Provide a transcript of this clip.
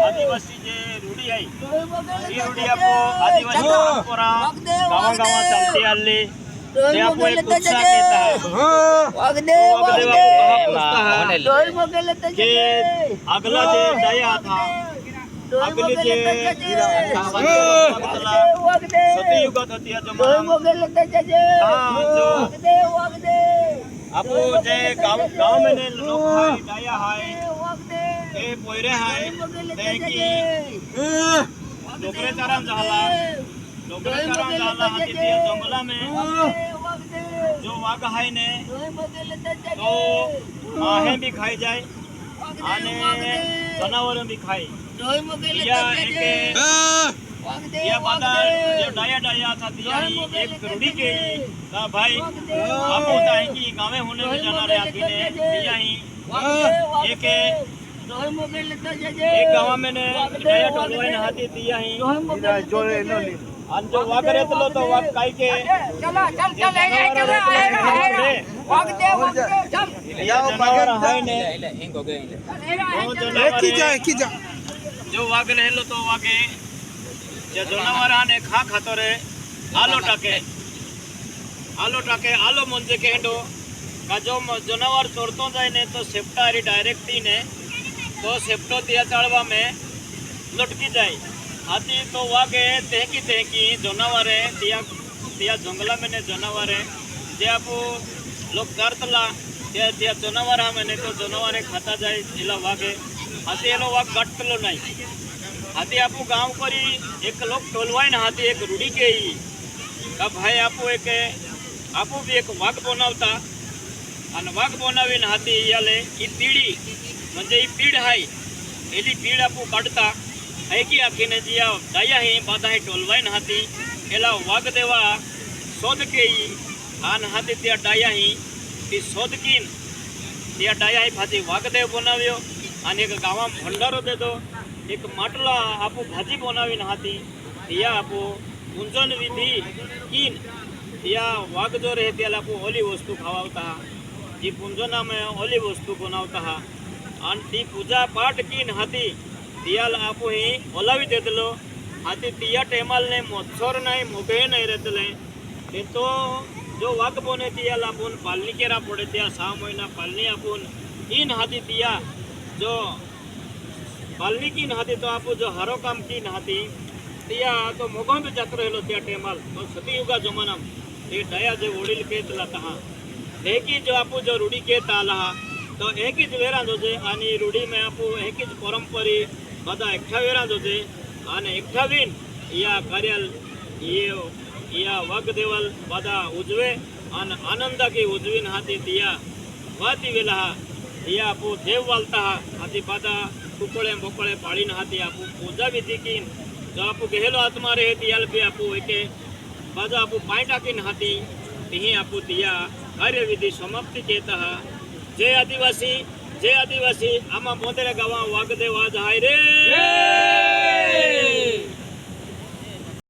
आदिवासी जे रूढी आहे ही रूढी आपो आदिवासी परंपरा गावागावात चालती आली ते आपो एक उत्साह येता के अगला जे डाया था अगले जे सतयुगात होती आपो जे गाव में लोक हाय डाया हाय ते पोयरे हाय ते की डोकरेचारण झाला हाती ते जंगला में जो वाघ हाय ने तो आहे भी खाई जाए आणि जनावर भी खाई या या बादा जो डाया था दिया एक रूढ़ी के का भाई आप होता है कि गाँव होने में जाना रहे आती ने दिया ही एक गाँव में ने डाया टोलवाई नहाती दिया ही जो वाघ रहते लो तो वाघ काई के जो वाघ रहे लो तो वाघे जनावराने खा खातो रे आलो टाके आलो म्हणजे के हेंडो का जो जनावर चोरतो जाए ने तो सेप्टारी डायरेक्टली ने तो सेप्टो दिया चाड़वा में लटकी जाए हाथी तो वागे तेहकी जनावरे दिया जंगला में ने जनावरे जे आपो लोग करतला दिया जनावर में तो जनावरे खाता जाए इला वागे हाथी एलो वाग गटलो नहीं हाथी आपू गाँव करी एक लोग टोलवाई ना हाथी एक रूढ़ी के ही का भाई आपू भी एक वाघ बनवता आणि वाघ बनवीन हाथी याले ही पीढ़ी म्हणजे ही पीढ़ हाय एली पीढ़ आपू काढता है की आखीने जिया दाया ही बाधा ही टोलवाई ना हाथी एला वाघ देवा शोध के ही आन हाथी त्या डाया ही ती शोध कीन त्या डाया ही फाती वाघ देव बनाव्यो आणि एक गावा भंडारो दे दो एक માટલા આપો ભાજી બનાવીને હાથી ત્યાં આપો પૂંજન વિધિ કીન ત્યાં વાઘ જો રહે ત્યાં આપો ઓલી વસ્તુ ખાવાવતા જે પૂંજનામાં ઓલી વસ્તુ બનાવતા અને તી પૂજા પાઠ કીન હાથી ત્યાં આપો હી ઓલાવી દેતલો હાથી ત્યાં ટેમાલને મોત્સર નહીં મોગે નહીં રહેતલે એ તો જો વાઘ બને ત્યાં આપોન પાલની કેરા પડે ત્યાં 6 મહિના પાલની આપોન ઈન હાથી ત્યાં जो पालनी की नहाती तो आप जो हरो काम की नहाती त्या तो मोगा में जात रहेलो त्या टेमाल तो सतयुगा जमाना ये डाया जो ओडिल के तलाता हा एक ही जो आप जो रूढ़ी के ताला तो एक ही वेरा जोजे आनी रूढ़ी में आप एक ही परंपरी बदा एकठा वेरा जोजे आने एकठा विन या कार्याल ये या वाघ देवल बदा उजवे आन आनंद की उजवी नहाती दिया वाती वेला या आपो देव वालता हाथी बादा कुकड़े बोकड़े पाड़ी नहाती आपू पूजा विधि की जो आपू गहेलो आत्मा रहे दियाल पे आपू एके बादा आपू पाइटा की नहाती तिही आपू दिया कार्य विधि समाप्ति केता जय आदिवासी आमा मोदरे गावा वागदेव आज हाय रे